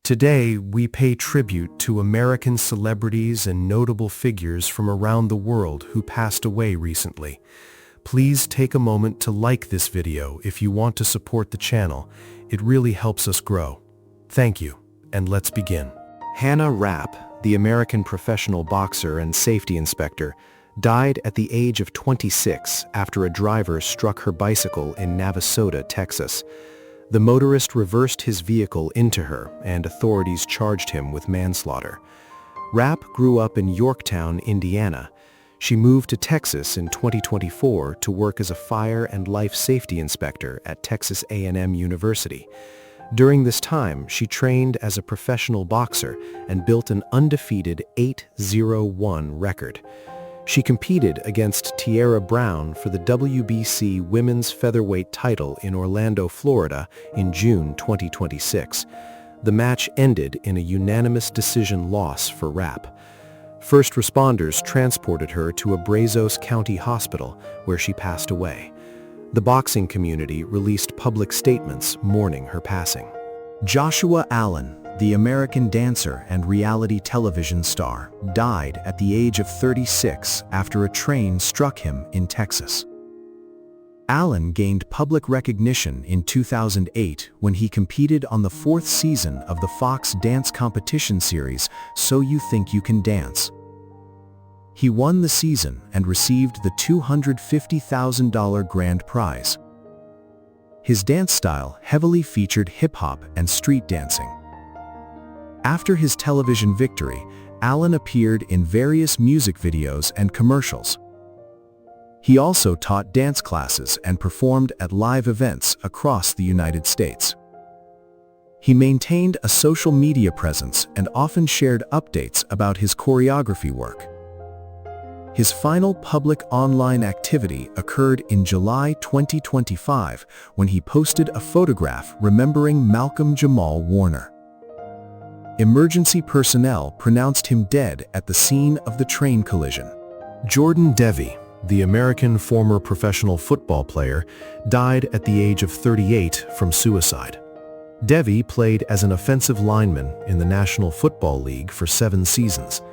Today, we pay tribute to American celebrities and notable figures from around the world who passed away recently. Please take a moment to like this video if you want to support the channel. It really helps us grow. Thank you, and let's begin. Hannah Rapp, the American professional boxer and safety inspector, died at the age of 26 after a driver struck her bicycle in Navasota, Texas. The motorist reversed his vehicle into her, and authorities charged him with manslaughter. Rapp grew up in Yorktown, Indiana. She moved to Texas in 2024 to work as a fire and life safety inspector at Texas A&M University. During this time, she trained as a professional boxer and built an undefeated 8-0-1 record. She competed against Tiara Brown for the WBC Women's Featherweight title in Orlando, Florida in June 2026. The match ended in a unanimous decision loss for Rapp. First responders transported her to a Brazos County hospital where she passed away. The boxing community released public statements mourning her passing. Joshua Allen, the American dancer and reality television star, died at the age of 36 after a train struck him in Texas. Allen gained public recognition in 2008 when he competed on the fourth season of the Fox dance competition series So You Think You Can Dance. He won the season and received the $250,000 grand prize. His dance style heavily featured hip-hop and street dancing. After his television victory, Allen appeared in various music videos and commercials. He also taught dance classes and performed at live events across the United States. He maintained a social media presence and often shared updates about his choreography work. His final public online activity occurred in July 2025 when he posted a photograph remembering Malcolm Jamal Warner. Emergency personnel pronounced him dead at the scene of the train collision. Jordan Devey, the American former professional football player, died at the age of 38 from suicide. Devey played as an offensive lineman in the National Football League for 7 seasons.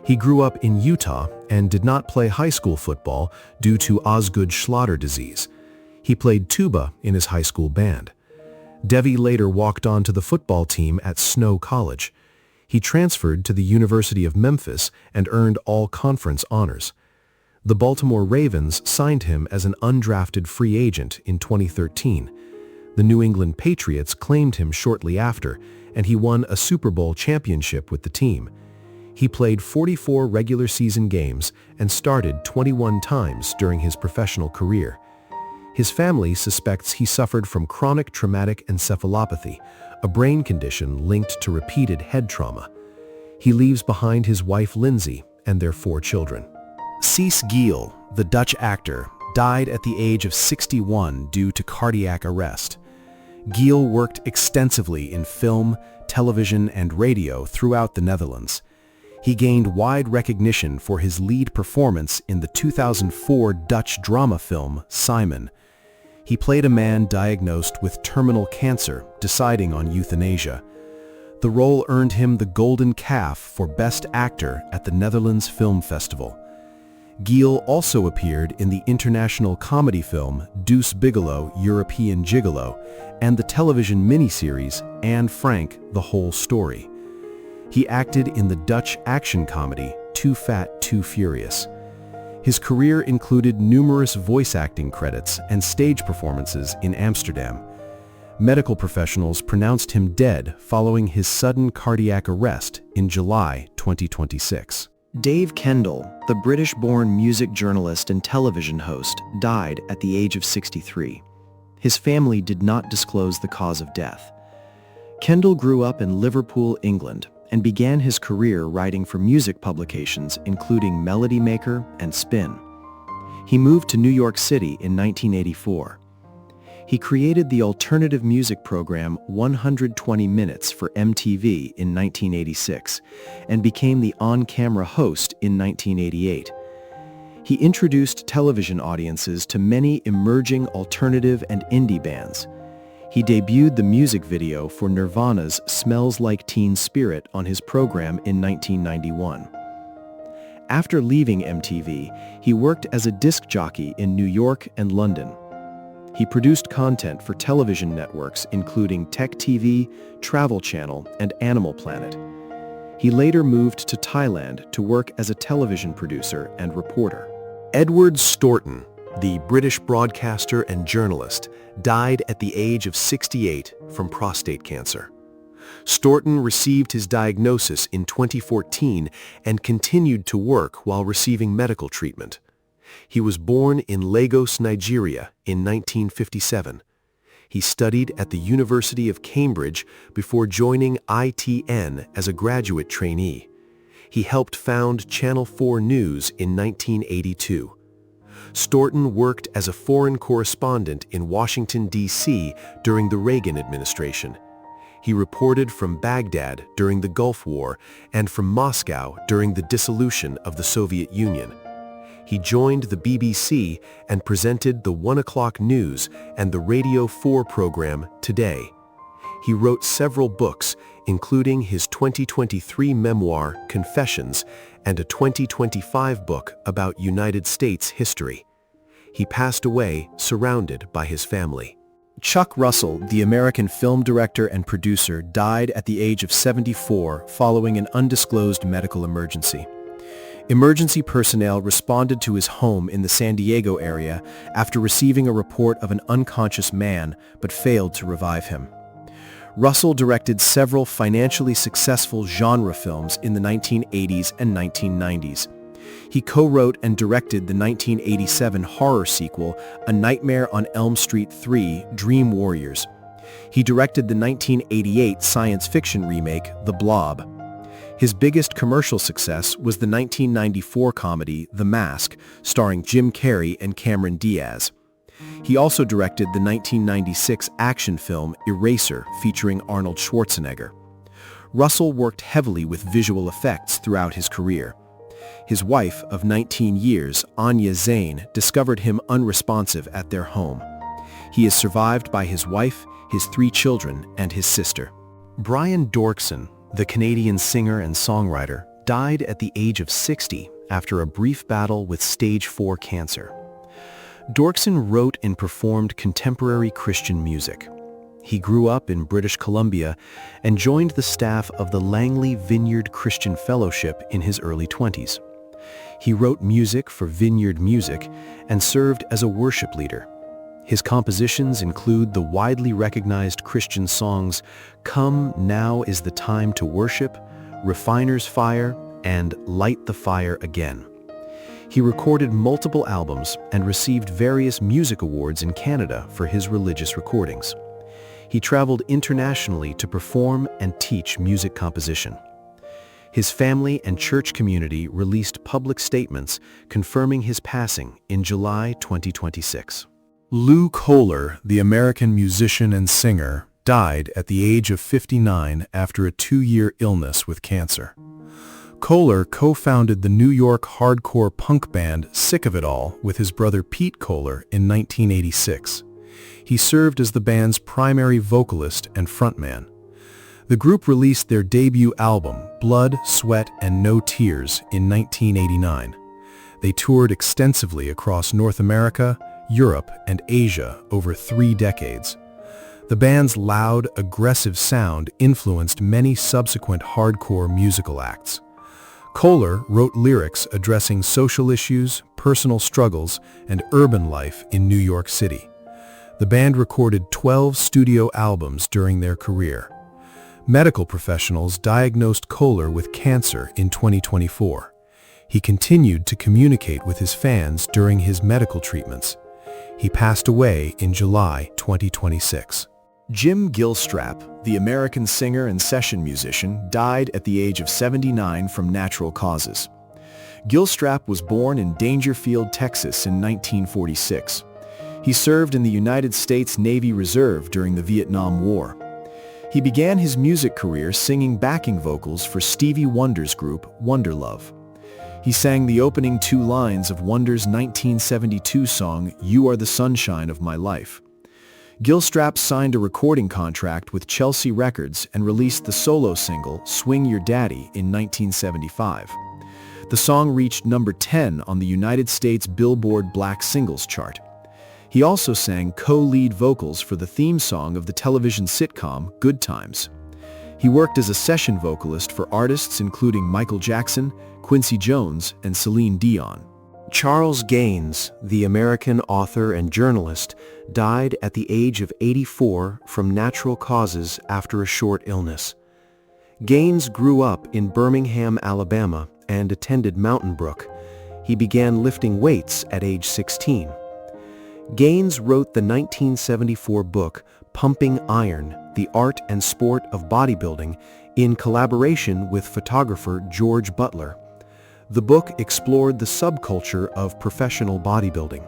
He grew up in Utah and did not play high school football due to Osgood-Schlatter disease. He played tuba in his high school band. Devey later walked on to the football team at Snow College. He transferred to the University of Memphis and earned all-conference honors. The Baltimore Ravens signed him as an undrafted free agent in 2013. The New England Patriots claimed him shortly after, and he won a Super Bowl championship with the team. He played 44 regular season games and started 21 times during his professional career. His family suspects he suffered from chronic traumatic encephalopathy, a brain condition linked to repeated head trauma. He leaves behind his wife Lindsay and their 4 children. Cees Giel, the Dutch actor, died at the age of 61 due to cardiac arrest. Giel worked extensively in film, television, and radio throughout the Netherlands. He gained wide recognition for his lead performance in the 2004 Dutch drama film Simon. He played a man diagnosed with terminal cancer, deciding on euthanasia. The role earned him the Golden Calf for Best Actor at the Netherlands Film Festival. Giel also appeared in the international comedy film Deuce Bigalow, European Gigolo, and the television miniseries Anne Frank, The Whole Story. He acted in the Dutch action comedy Too Fat, Too Furious. His career included numerous voice acting credits and stage performances in Amsterdam. Medical professionals pronounced him dead following his sudden cardiac arrest in July 2026. Dave Kendall, the British-born music journalist and television host, died at the age of 63. His family did not disclose the cause of death. Kendall grew up in Liverpool, England, and began his career writing for music publications including Melody Maker and Spin. He moved to New York City in 1984. He created the alternative music program 120 Minutes for MTV in 1986 and became the on-camera host in 1988. He introduced television audiences to many emerging alternative and indie bands. He debuted the music video for Nirvana's Smells Like Teen Spirit on his program in 1991. After leaving MTV, he worked as a disc jockey in New York and London. He produced content for television networks including Tech TV, Travel Channel, and Animal Planet. He later moved to Thailand to work as a television producer and reporter. Edward Stourton, the British broadcaster and journalist, died at the age of 68 from prostate cancer. Stourton received his diagnosis in 2014 and continued to work while receiving medical treatment. He was born in Lagos, Nigeria in 1957. He studied at the University of Cambridge before joining ITN as a graduate trainee. He helped found Channel 4 News in 1982. Stourton worked as a foreign correspondent in Washington, D.C. during the Reagan administration. He reported from Baghdad during the Gulf War and from Moscow during the dissolution of the Soviet Union. He joined the BBC and presented the 1 o'clock news and the Radio 4 program Today. He wrote several books, including his 2023 memoir, Confessions, and a 2025 book about United States history. He passed away surrounded by his family. Chuck Russell, the American film director and producer, died at the age of 74 following an undisclosed medical emergency. Emergency personnel responded to his home in the San Diego area after receiving a report of an unconscious man, but failed to revive him. Russell directed several financially successful genre films in the 1980s and 1990s. He co-wrote and directed the 1987 horror sequel, A Nightmare on Elm Street 3: Dream Warriors. He directed the 1988 science fiction remake, The Blob. His biggest commercial success was the 1994 comedy, The Mask, starring Jim Carrey and Cameron Diaz. He also directed the 1996 action film Eraser, featuring Arnold Schwarzenegger. Russell worked heavily with visual effects throughout his career. His wife of 19 years, Anya Zane, discovered him unresponsive at their home. He is survived by his wife, his 3 children, and his sister. Brian Doerksen, the Canadian singer and songwriter, died at the age of 60 after a brief battle with stage 4 cancer. Doerksen wrote and performed contemporary Christian music. He grew up in British Columbia and joined the staff of the Langley Vineyard Christian Fellowship in his early 20s. He wrote music for Vineyard Music and served as a worship leader. His compositions include the widely recognized Christian songs Come Now Is the Time to Worship, Refiner's Fire, and Light the Fire Again. He recorded multiple albums and received various music awards in Canada for his religious recordings. He traveled internationally to perform and teach music composition. His family and church community released public statements confirming his passing in July 2026. Lou Kohler, the American musician and singer, died at the age of 59 after a 2-year illness with cancer. Kohler co-founded the New York hardcore punk band Sick of It All with his brother Pete Kohler in 1986. He served as the band's primary vocalist and frontman. The group released their debut album, Blood, Sweat, and No Tears, in 1989. They toured extensively across North America, Europe, and Asia over 3 decades. The band's loud, aggressive sound influenced many subsequent hardcore musical acts. Kohler wrote lyrics addressing social issues, personal struggles, and urban life in New York City. The band recorded 12 studio albums during their career. Medical professionals diagnosed Kohler with cancer in 2024. He continued to communicate with his fans during his medical treatments. He passed away in July 2026. Jim Gilstrap, the American singer and session musician, died at the age of 79 from natural causes. Gilstrap was born in Dangerfield, Texas in 1946. He served in the United States Navy Reserve during the Vietnam War. He began his music career singing backing vocals for Stevie Wonder's group, Wonderlove. He sang the opening 2 lines of Wonder's 1972 song, You Are the Sunshine of My Life. Gilstrap signed a recording contract with Chelsea Records and released the solo single Swing Your Daddy in 1975. The song reached number 10 on the United States Billboard Black Singles chart. He also sang co-lead vocals for the theme song of the television sitcom Good Times. He worked as a session vocalist for artists including Michael Jackson, Quincy Jones, and Celine Dion. Charles Gaines, the American author and journalist, died at the age of 84 from natural causes after a short illness. Gaines grew up in Birmingham, Alabama, and attended Mountain Brook. He began lifting weights at age 16. Gaines wrote the 1974 book Pumping Iron: The Art and Sport of Bodybuilding in collaboration with photographer George Butler. The book explored the subculture of professional bodybuilding.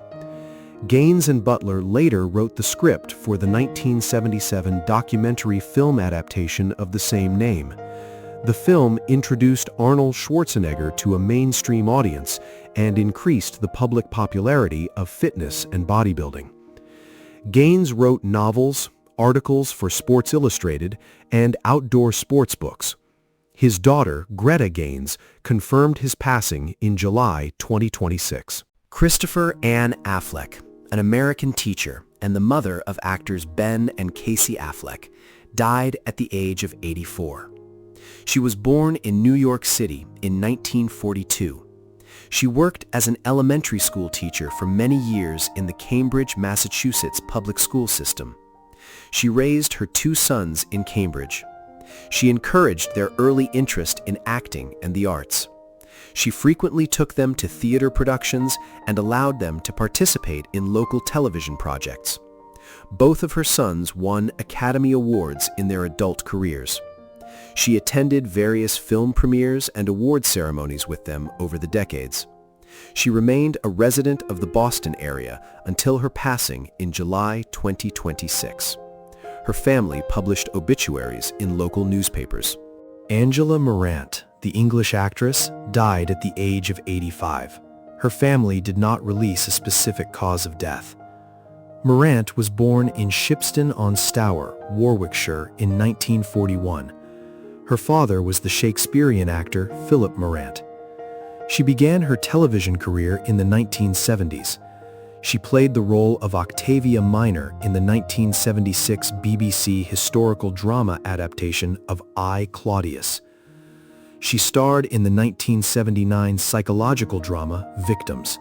Gaines and Butler later wrote the script for the 1977 documentary film adaptation of the same name. The film introduced Arnold Schwarzenegger to a mainstream audience and increased the public popularity of fitness and bodybuilding. Gaines wrote novels, articles for Sports Illustrated, and outdoor sports books. His daughter, Greta Gaines, confirmed his passing in July 2026. Christopher Ann Affleck, an American teacher and the mother of actors Ben and Casey Affleck, died at the age of 84. She was born in New York City in 1942. She worked as an elementary school teacher for many years in the Cambridge, Massachusetts public school system. She raised her two sons in Cambridge. She encouraged their early interest in acting and the arts. She frequently took them to theater productions and allowed them to participate in local television projects. Both of her sons won Academy Awards in their adult careers. She attended various film premieres and award ceremonies with them over the decades. She remained a resident of the Boston area until her passing in July 2026. Her family published obituaries in local newspapers. Angela Morant, the English actress, died at the age of 85. Her family did not release a specific cause of death. Morant was born in Shipston-on-Stour, Warwickshire, in 1941. Her father was the Shakespearean actor Philip Morant. She began her television career in the 1970s. She played the role of Octavia Minor in the 1976 BBC historical drama adaptation of I, Claudius. She starred in the 1979 psychological drama Victims.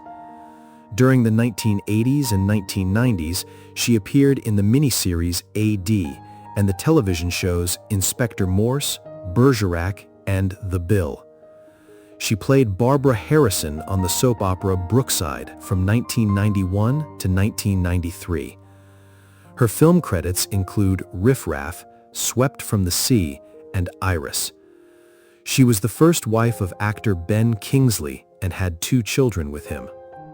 During the 1980s and 1990s, she appeared in the miniseries A.D. and the television shows Inspector Morse, Bergerac, and The Bill. She played Barbara Harrison on the soap opera Brookside from 1991 to 1993. Her film credits include Riff Raff, Swept from the Sea, and Iris. She was the first wife of actor Ben Kingsley and had 2 children with him.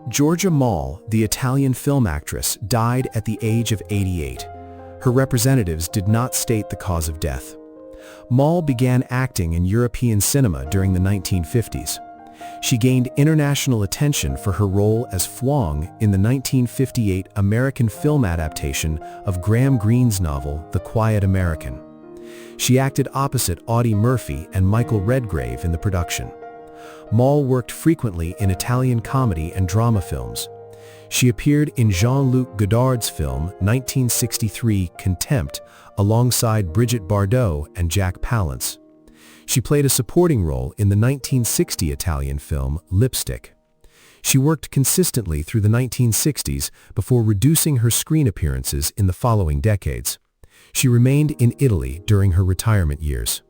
Georgia Mall, the Italian film actress, died at the age of 88. Her representatives did not state the cause of death. Mall began acting in European cinema during the 1950s. She gained international attention for her role as Fwong in the 1958 American film adaptation of Graham Greene's novel The Quiet American. She acted opposite Audie Murphy and Michael Redgrave in the production. Mall worked frequently in Italian comedy and drama films. She appeared in Jean-Luc Godard's film 1963 Contempt alongside Brigitte Bardot and Jack Palance. She played a supporting role in the 1960 Italian film Lipstick. She worked consistently through the 1960s before reducing her screen appearances in the following decades. She remained in Italy during her retirement years.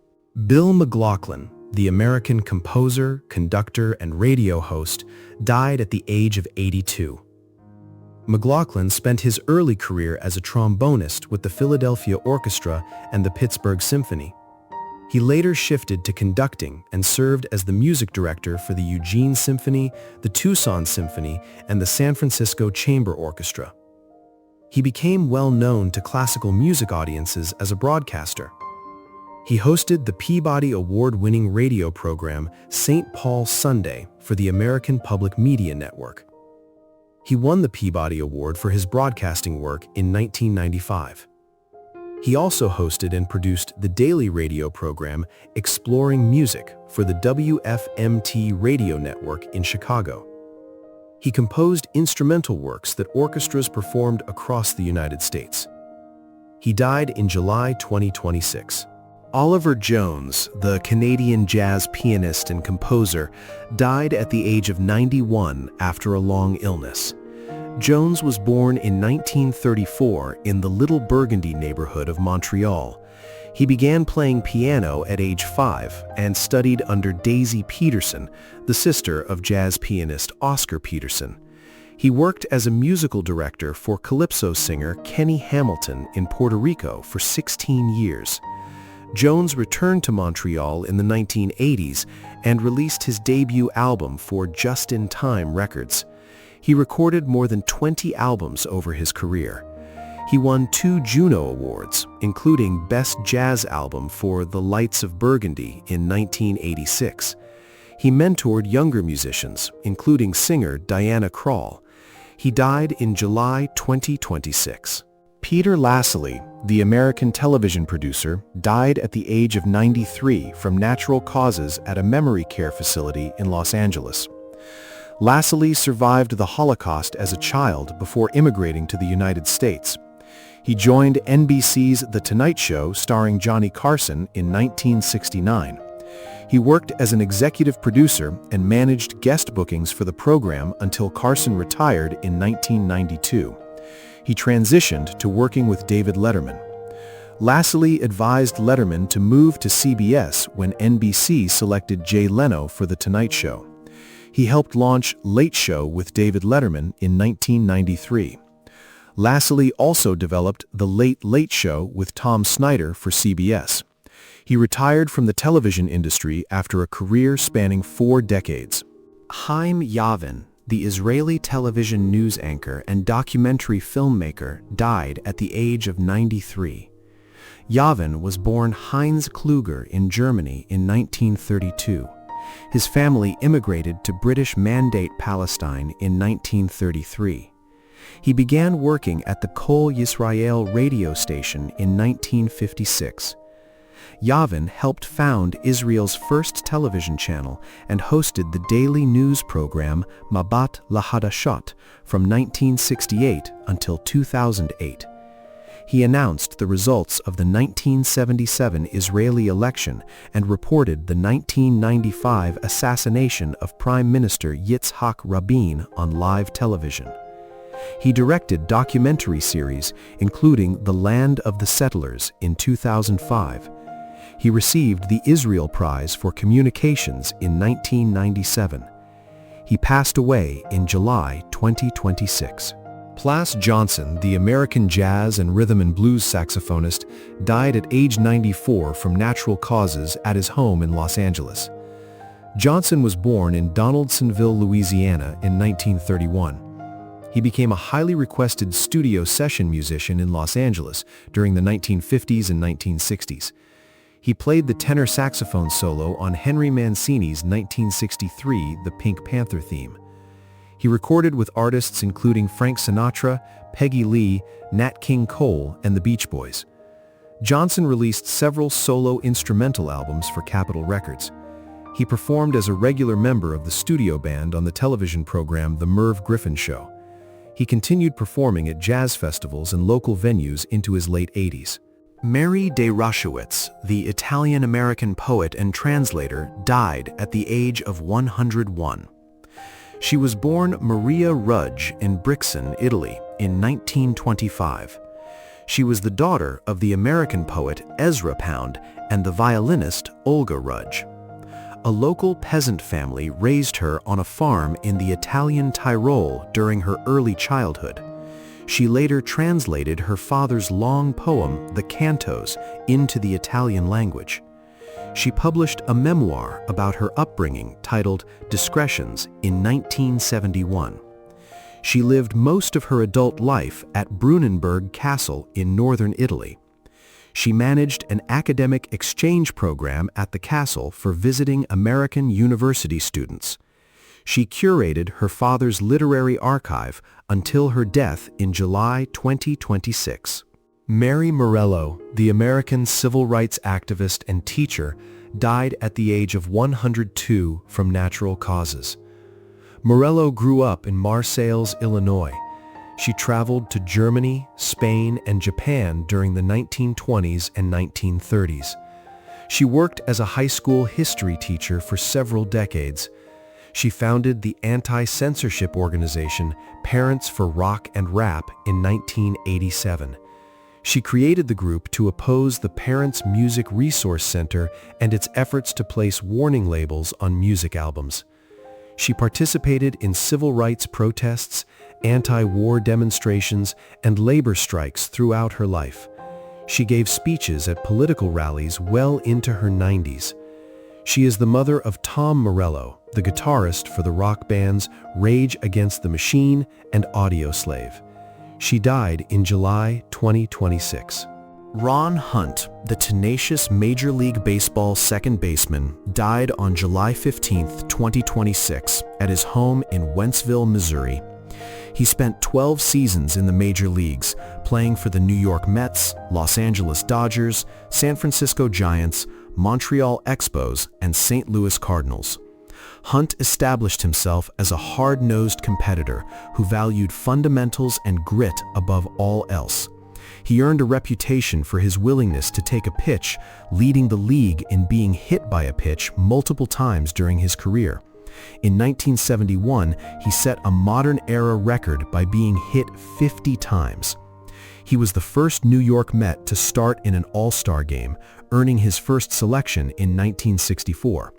Bill McLaughlin, the American composer, conductor, and radio host, died at the age of 82. McLaughlin spent his early career as a trombonist with the Philadelphia Orchestra and the Pittsburgh Symphony. He later shifted to conducting and served as the music director for the Eugene Symphony, the Tucson Symphony, and the San Francisco Chamber Orchestra. He became well known to classical music audiences as a broadcaster. He hosted the Peabody Award-winning radio program St. Paul Sunday for the American Public Media Network. He won the Peabody Award for his broadcasting work in 1995. He also hosted and produced the daily radio program Exploring Music for the WFMT radio network in Chicago. He composed instrumental works that orchestras performed across the United States. He died in July 2026. Oliver Jones, the Canadian jazz pianist and composer, died at the age of 91 after a long illness. Jones was born in 1934 in the Little Burgundy neighborhood of Montreal. He began playing piano at age 5 and studied under Daisy Peterson, the sister of jazz pianist Oscar Peterson. He worked as a musical director for calypso singer Kenny Hamilton in Puerto Rico for 16 years. Jones returned to Montreal in the 1980s and released his debut album for Just in Time Records. He recorded more than 20 albums over his career. He won 2 Juno Awards, including Best Jazz Album for The Lights of Burgundy in 1986. He mentored younger musicians, including singer Diana Krall. He died in July 2026. Peter Lassily, the American television producer, died at the age of 93 from natural causes at a memory care facility in Los Angeles. Lassily survived the Holocaust as a child before immigrating to the United States. He joined NBC's The Tonight Show starring Johnny Carson in 1969. He worked as an executive producer and managed guest bookings for the program until Carson retired in 1992. He transitioned to working with David Letterman. Lassily advised Letterman to move to CBS when NBC selected Jay Leno for The Tonight Show. He helped launch Late Show with David Letterman in 1993. Lassily also developed The Late Late Show with Tom Snyder for CBS. He retired from the television industry after a career spanning 4 decades. Chaim Yavin, the Israeli television news anchor and documentary filmmaker, died at the age of 93. Yavin was born Heinz Kluger in Germany in 1932. His family immigrated to British Mandate Palestine in 1933. He began working at the Kol Yisrael radio station in 1956. Yavin helped found Israel's first television channel and hosted the daily news program Mabat Lahadashot from 1968 until 2008. He announced the results of the 1977 Israeli election and reported the 1995 assassination of Prime Minister Yitzhak Rabin on live television. He directed documentary series including The Land of the Settlers in 2005. He received the Israel Prize for Communications in 1997. He passed away in July 2026. Plas Johnson, the American jazz and rhythm and blues saxophonist, died at age 94 from natural causes at his home in Los Angeles. Johnson was born in Donaldsonville, Louisiana in 1931. He became a highly requested studio session musician in Los Angeles during the 1950s and 1960s. He played the tenor saxophone solo on Henry Mancini's 1963 The Pink Panther theme. He recorded with artists including Frank Sinatra, Peggy Lee, Nat King Cole, and the Beach Boys. Johnson released several solo instrumental albums for Capitol Records. He performed as a regular member of the studio band on the television program The Merv Griffin Show. He continued performing at jazz festivals and local venues into his late 80s. Mary Derashowitz, the Italian-American poet and translator, died at the age of 101. She was born Maria Rudge in Brixen, Italy, in 1925. She was the daughter of the American poet Ezra Pound and the violinist Olga Rudge. A local peasant family raised her on a farm in the Italian Tyrol during her early childhood. She later translated her father's long poem, The Cantos, into the Italian language. She published a memoir about her upbringing titled Discretions in 1971. She lived most of her adult life at Brunenberg Castle in northern Italy. She managed an academic exchange program at the castle for visiting American university students. She curated her father's literary archive until her death in July 2026. Mary Morello, the American civil rights activist and teacher, died at the age of 102 from natural causes. Morello grew up in Marseilles, Illinois. She traveled to Germany, Spain, and Japan during the 1920s and 1930s. She worked as a high school history teacher for several decades. She founded the anti-censorship organization Parents for Rock and Rap in 1987. She created the group to oppose the Parents Music Resource Center and its efforts to place warning labels on music albums. She participated in civil rights protests, anti-war demonstrations, and labor strikes throughout her life. She gave speeches at political rallies well into her 90s. She is the mother of Tom Morello, the guitarist for the rock bands Rage Against the Machine and Audioslave. She died in July 2026. Ron Hunt, the tenacious Major League Baseball second baseman, died on July 15, 2026, at his home in Wentzville, Missouri. He spent 12 seasons in the major leagues, playing for the New York Mets, Los Angeles Dodgers, San Francisco Giants, Montreal Expos, and St. Louis Cardinals. Hunt established himself as a hard-nosed competitor who valued fundamentals and grit above all else. He earned a reputation for his willingness to take a pitch, leading the league in being hit by a pitch multiple times during his career. In 1971, he set a modern-era record by being hit 50 times. He was the first New York Met to start in an All-Star game, earning his first selection in 1964.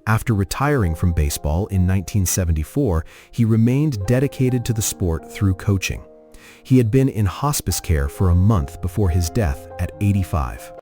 After retiring from baseball in 1974, he remained dedicated to the sport through coaching. He had been in hospice care for a month before his death at 85.